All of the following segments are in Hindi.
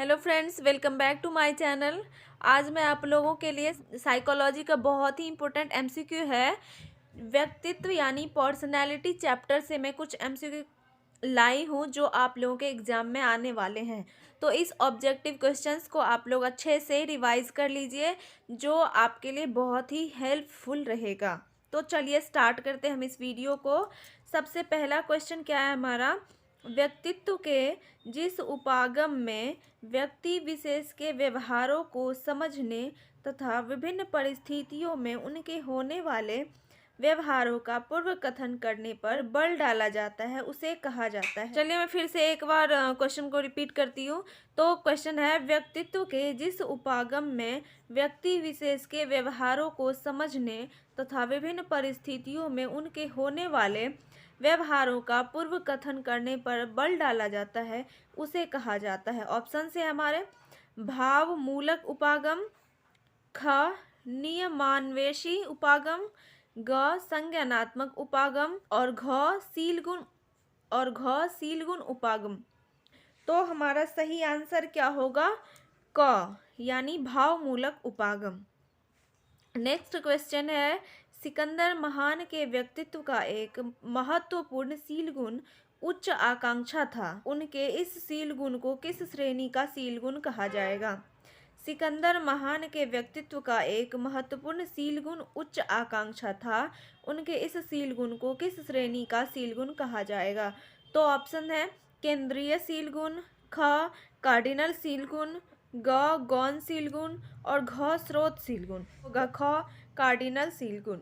Hello friends, welcome back to my channel. आज मैं आप लोगों के लिए साइकोलॉजी का बहुत ही इम्पोर्टेंट एमसीक्यू है। व्यक्तित्व यानी पर्सनैलिटी चैप्टर से मैं कुछ एमसीक्यू लाई हूँ जो आप लोगों के एग्ज़ाम में आने वाले हैं। तो इस ऑब्जेक्टिव क्वेश्चंस को आप लोग अच्छे से रिवाइज कर लीजिए, जो आपके लिए बहुत ही हेल्पफुल रहेगा। तो चलिए स्टार्ट करते हैं हम इस वीडियो को। सबसे पहला क्वेश्चन क्या है हमारा, व्यक्तित्व के जिस उपागम में व्यक्ति विशेष के व्यवहारों को समझने तथा विभिन्न परिस्थितियों में उनके होने वाले व्यवहारों का पूर्व कथन करने पर बल डाला जाता है, उसे कहा जाता है। चलिए मैं फिर से एक बार क्वेश्चन को रिपीट करती हूँ। तो क्वेश्चन है, व्यक्तित्व के जिस उपागम में व्यक्ति विशेष के व्यवहारों को समझने तथा विभिन्न परिस्थितियों में उनके होने वाले व्यवहारों का पूर्व कथन करने पर बल डाला जाता है, उसे कहा जाता है। ऑप्शन से हमारे भाव मूलक उपागम, ख नियमान्वेषी उपागम, ग संज्ञानात्मक उपागम और घ शीलगुण उपागम। तो हमारा सही आंसर क्या होगा, क यानी भाव मूलक उपागम। नेक्स्ट क्वेश्चन है, सिकंदर महान के व्यक्तित्व का एक महत्वपूर्ण शील गुण उच्च आकांक्षा था। उनके इस शील गुण को किस श्रेणी का शील गुण कहा जाएगा? सिकंदर महान के व्यक्तित्व का एक महत्वपूर्ण शील गुण उच्च आकांक्षा था। उनके इस शील गुण को किस श्रेणी का शील गुण कहा जाएगा? तो ऑप्शन है केंद्रीय शील गुण, ख कार्डिनल शील गुण, ग गौण शील गुण और घ स्रोत शील गुण। होगा ख कार्डिनल शील गुण।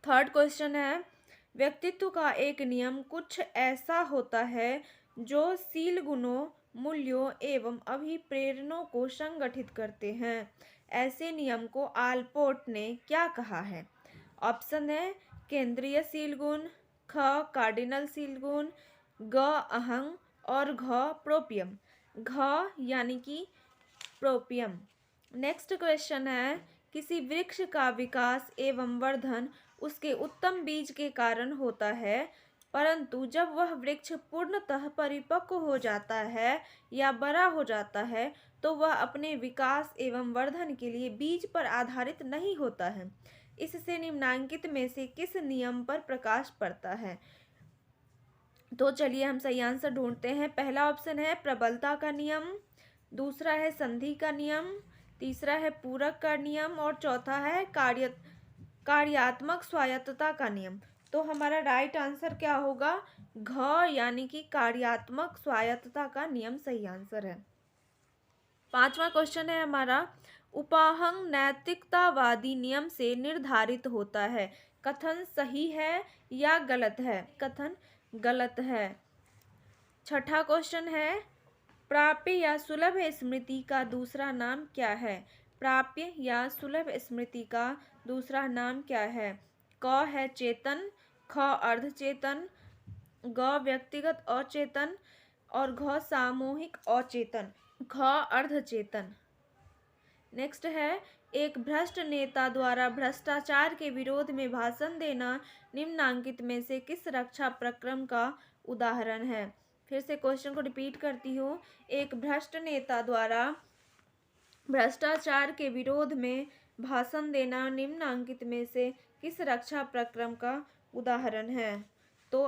थर्ड क्वेश्चन है, व्यक्तित्व का एक नियम कुछ ऐसा होता है जो शील गुणों, मूल्यों एवं अभिप्रेरणों को संगठित करते हैं। ऐसे नियम को आलपोर्ट ने क्या कहा है? ऑप्शन है केंद्रीय शील गुण, ख कार्डिनल शील गुण, ग अहंग और घ प्रोपियम। घ यानी कि प्रोपियम। नेक्स्ट क्वेश्चन है, किसी वृक्ष का विकास एवं वर्धन उसके उत्तम बीज के कारण होता है, परंतु जब वह वृक्ष पूर्णतः परिपक्व हो जाता है या बड़ा हो जाता है तो वह अपने विकास एवं वर्धन के लिए बीज पर आधारित नहीं होता है। इससे निम्नांकित में से किस नियम पर प्रकाश पड़ता है? तो चलिए हम सही आंसर ढूंढते हैं। पहला ऑप्शन है प्रबलता का नियम, दूसरा है संधि का नियम, तीसरा है पूरक का नियम और चौथा है कार्यात्मक स्वायत्तता का नियम। तो हमारा राइट आंसर क्या होगा? घ यानी कि कार्यात्मक स्वायत्तता का नियम सही आंसर है। पांचवा क्वेश्चन है हमारा, उपाहंग नैतिकतावादी नियम से निर्धारित होता है। कथन सही है या गलत है? कथन गलत है। छठा क्वेश्चन है, प्राप्य या सुलभ स्मृति का दूसरा नाम क्या है? प्राप्य या सुलभ स्मृति का दूसरा नाम क्या है? क है चेतन, ख अर्धचेतन, ग व्यक्तिगत अचेतन और घ सामूहिक अचेतन। ख अर्धचेतन। नेक्स्ट है, एक भ्रष्ट नेता द्वारा भ्रष्टाचार के विरोध में भाषण देना निम्नांकित में से किस रक्षा प्रक्रम का उदाहरण है? फिर से क्वेश्चन को रिपीट करती हूँ। एक भ्रष्ट नेता द्वारा भ्रष्टाचार के विरोध में भाषण देना निम्नांकित में से किस रक्षा प्रक्रम का उदाहरण है? तो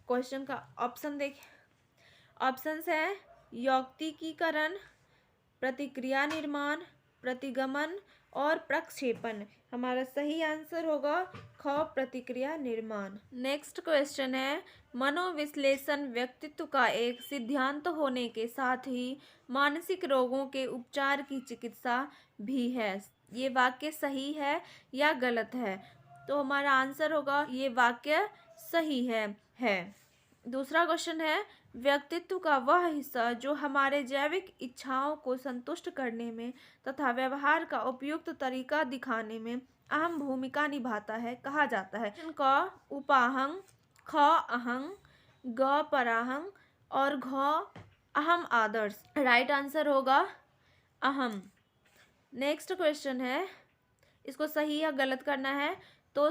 क्वेश्चन का ऑप्शन देखिए। ऑप्शंस है यौक्तिकीकरण, प्रतिक्रिया निर्माण, प्रतिगमन और प्रक्षेपण। हमारा सही आंसर होगा ख प्रतिक्रिया निर्माण। नेक्स्ट क्वेश्चन है, मनोविश्लेषण व्यक्तित्व का एक सिद्धांत होने के साथ ही मानसिक रोगों के उपचार की चिकित्सा भी है। ये वाक्य सही है या गलत है? तो हमारा आंसर होगा ये वाक्य सही है। दूसरा क्वेश्चन है, व्यक्तित्व का वह हिस्सा जो हमारे जैविक इच्छाओं को संतुष्ट करने में तथा व्यवहार का उपयुक्त तरीका दिखाने में अहम भूमिका निभाता है, कहा जाता है। क उपाहंग, ख अहंग, ग पराहंग और घ अहम आदर्श। राइट आंसर होगा अहम। नेक्स्ट क्वेश्चन है, इसको सही या गलत करना है। तो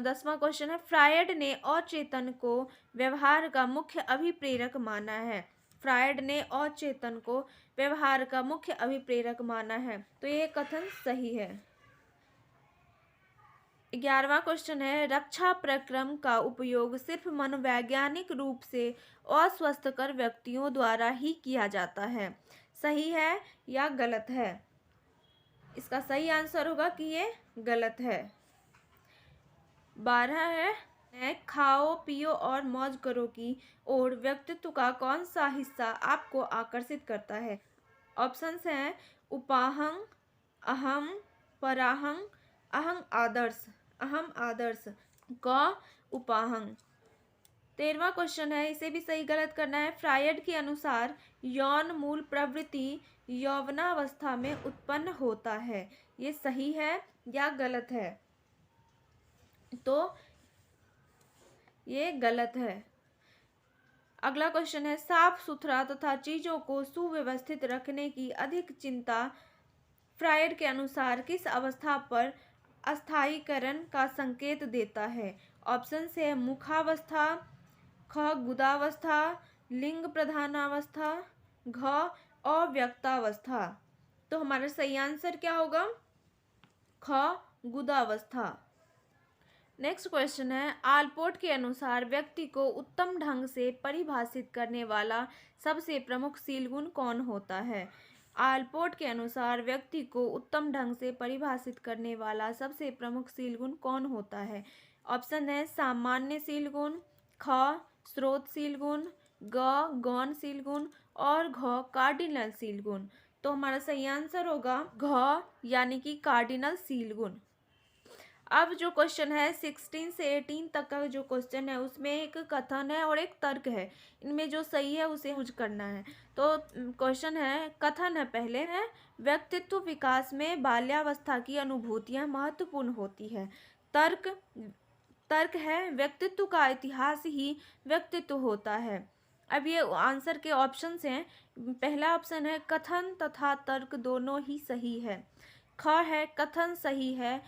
10वां क्वेश्चन है, फ्रायड ने अचेतन को व्यवहार का मुख्य अभिप्रेरक माना है। फ्रायड ने अचेतन को व्यवहार का मुख्य अभिप्रेरक माना है। तो ये कथन सही है। 11वां क्वेश्चन है, रक्षा प्रक्रम का उपयोग सिर्फ मनोवैज्ञानिक रूप से अस्वस्थकर व्यक्तियों द्वारा ही किया जाता है। सही है या गलत है? इसका सही आंसर होगा कि ये गलत है। 12 है, खाओ पियो और मौज करो की ओर व्यक्तित्व का कौन सा हिस्सा आपको आकर्षित करता है? ऑप्शंस हैं उपाहंग, अहम, पराहंग, अहंग आदर्श, अहम आदर्श। क उपाहंग। 13वां क्वेश्चन है, इसे भी सही गलत करना है। फ्रायड के अनुसार यौन मूल प्रवृत्ति यौवनावस्था में उत्पन्न होता है। ये सही है या गलत है? तो ये गलत है। अगला क्वेश्चन है, साफ सुथरा तथा चीजों को सुव्यवस्थित रखने की अधिक चिंता फ्रायड के अनुसार किस अवस्था पर अस्थायीकरण का संकेत देता है? ऑप्शन है मुखावस्था, ख गुदावस्था, लिंग प्रधानावस्था, घ अव्यक्तावस्था। तो हमारा सही आंसर क्या होगा? ख गुदावस्था। नेक्स्ट क्वेश्चन है, आलपोर्ट के अनुसार व्यक्ति को उत्तम ढंग से परिभाषित करने वाला सबसे प्रमुख सील गुण कौन होता है? आलपोर्ट के अनुसार व्यक्ति को उत्तम ढंग से परिभाषित करने वाला सबसे प्रमुख सील गुण कौन होता है? ऑप्शन है सामान्य सील गुण, ख स्रोतशील गुण, ग गौणशील गुण और घ कार्डिनल सील गुण। तो हमारा सही आंसर होगा घ यानी कि कार्डिनल सील गुण। अब जो क्वेश्चन है 16 से 18 तक का जो क्वेश्चन है उसमें एक कथन है और एक तर्क है। इनमें जो सही है उसे यूज करना है। तो क्वेश्चन है, कथन है पहले है, व्यक्तित्व विकास में बाल्यावस्था की अनुभूतियां महत्वपूर्ण होती है। तर्क है, व्यक्तित्व का इतिहास ही व्यक्तित्व होता है। अब ये आंसर के ऑप्शंस हैं। पहला ऑप्शन है कथन तथा तर्क दोनों ही सही है। ख है कथन सही है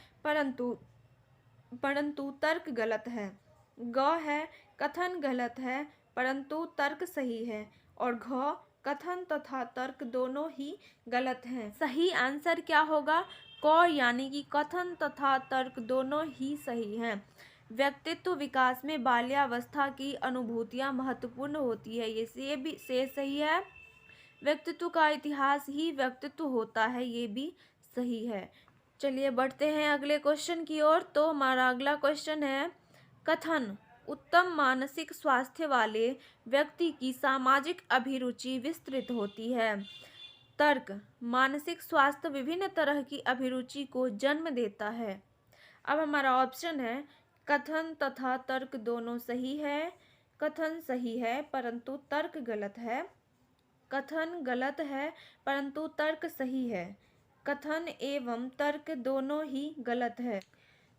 परंतु तर्क गलत है। ग है कथन गलत है परंतु तर्क सही है। और घ कथन तथा तर्क दोनों ही गलत हैं। सही आंसर क्या होगा? क यानी कि कथन तथा तर्क दोनों ही सही हैं। व्यक्तित्व विकास में बाल्यावस्था की अनुभूतियां महत्वपूर्ण होती है, ये भी से सही है। व्यक्तित्व का इतिहास ही व्यक्तित्व होता है, ये भी सही है। चलिए बढ़ते हैं अगले क्वेश्चन की ओर। तो हमारा अगला क्वेश्चन है, कथन उत्तम मानसिक स्वास्थ्य वाले व्यक्ति की सामाजिक अभिरुचि विस्तृत होती है। तर्क मानसिक स्वास्थ्य विभिन्न तरह की अभिरुचि को जन्म देता है। अब हमारा ऑप्शन है कथन तथा तर्क दोनों सही है। कथन सही है परंतु तर्क गलत है। कथन गलत है परंतु तर्क सही है। कथन एवं तर्क दोनों ही गलत है।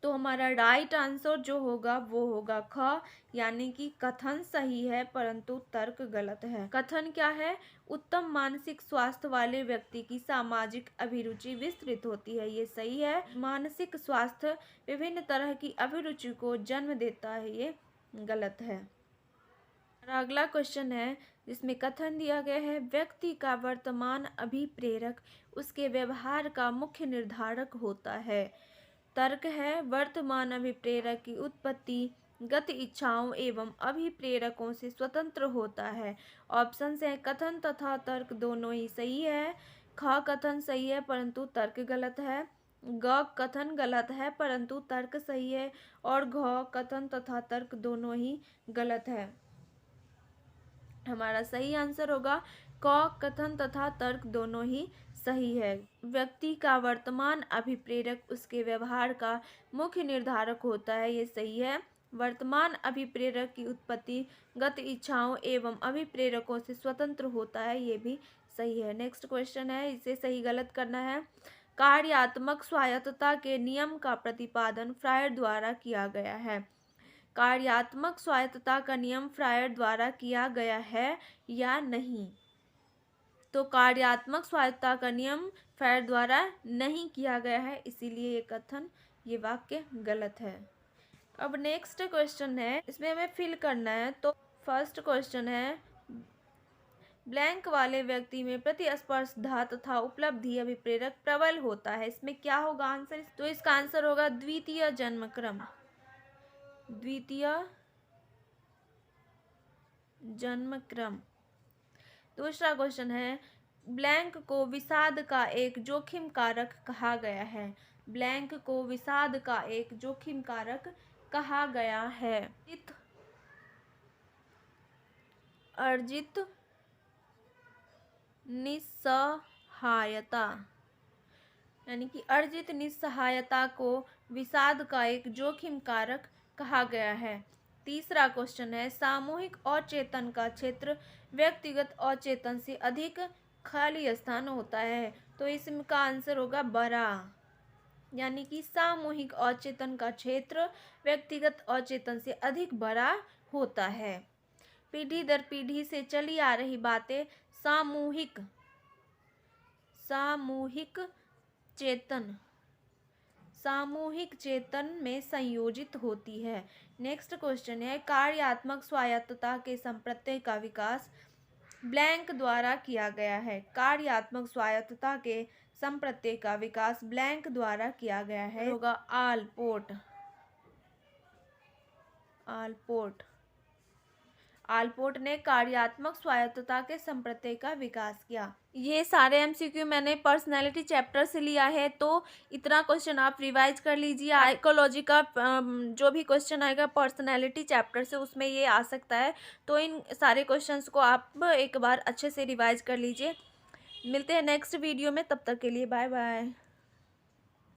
तो हमारा राइट आंसर जो होगा वो होगा ख, यानी कि कथन सही है परंतु तर्क गलत है। कथन क्या है? उत्तम मानसिक स्वास्थ्य वाले व्यक्ति की सामाजिक अभिरुचि विस्तृत होती है, ये सही है। मानसिक स्वास्थ्य विभिन्न तरह की अभिरुचि को जन्म देता है, ये गलत है। अगला क्वेश्चन है जिसमें कथन दिया गया है, व्यक्ति का वर्तमान अभिप्रेरक उसके व्यवहार का मुख्य निर्धारक होता है। तर्क है वर्तमान अभिप्रेरक की उत्पत्ति गत इच्छाओं एवं अभिप्रेरकों से स्वतंत्र होता है। ऑप्शन है कथन तथा तर्क दोनों ही सही है। ख कथन सही है परंतु तर्क गलत है। ग कथन गलत है परंतु तर्क सही है। और घ कथन तथा तर्क दोनों ही गलत है। हमारा सही आंसर होगा क कथन तथा तर्क दोनों ही सही है। व्यक्ति का वर्तमान अभिप्रेरक उसके व्यवहार का मुख्य निर्धारक होता है, ये सही है। वर्तमान अभिप्रेरक की उत्पत्ति गत इच्छाओं एवं अभिप्रेरकों से स्वतंत्र होता है, ये भी सही है। नेक्स्ट क्वेश्चन है, इसे सही गलत करना है। कार्यात्मक स्वायत्तता के नियम का प्रतिपादन फ्रायड द्वारा किया गया है। कार्यात्मक स्वायत्तता का नियम फ्रायड द्वारा किया गया है या नहीं? तो कार्यात्मक स्वायत्तता का नियम फ्रायड द्वारा नहीं किया गया है, इसीलिए ये कथन, ये वाक्य गलत है। अब नेक्स्ट क्वेश्चन है, इसमें हमें फिल करना है। तो फर्स्ट क्वेश्चन है, ब्लैंक वाले व्यक्ति में प्रतिस्पर्धा तथा उपलब्धि अभिप्रेरक प्रबल होता है। इसमें क्या होगा आंसर? तो इसका आंसर होगा द्वितीय जन्मक्रम। द्वितीय जन्मक्रम। दूसरा क्वेश्चन है, ब्लैंक को विषाद का एक जोखिम कारक कहा गया है। ब्लैंक को विषाद का एक जोखिम कारक कहा गया है। अर्जित निस्सहायता, यानी कि अर्जित निस्सहायता को विषाद का एक जोखिम कारक कहा गया है। तीसरा क्वेश्चन है, सामूहिक अचेतन का क्षेत्र व्यक्तिगत अचेतन से अधिक खाली स्थान होता है। तो इसका आंसर होगा बड़ा, यानी कि सामूहिक अचेतन का क्षेत्र व्यक्तिगत अचेतन से अधिक बड़ा होता है। पीढ़ी दर पीढ़ी से चली आ रही बातें सामूहिक चेतन में संयोजित होती है। नेक्स्ट क्वेश्चन है, कार्यात्मक स्वायत्तता के संप्रत्यय का विकास ब्लैंक द्वारा किया गया है। कार्यात्मक स्वायत्तता के संप्रत्यय का विकास ब्लैंक द्वारा किया गया है। होगा आलपोर्ट ने कार्यात्मक स्वायत्तता के संप्रत्यय का विकास किया। ये सारे एमसीक्यू मैंने पर्सनैलिटी चैप्टर से लिया है, तो इतना क्वेश्चन आप रिवाइज कर लीजिए। साइकोलॉजी का जो भी क्वेश्चन आएगा पर्सनैलिटी चैप्टर से, उसमें ये आ सकता है। तो इन सारे क्वेश्चंस को आप एक बार अच्छे से रिवाइज कर लीजिए। मिलते हैं नेक्स्ट वीडियो में, तब तक के लिए बाय बाय।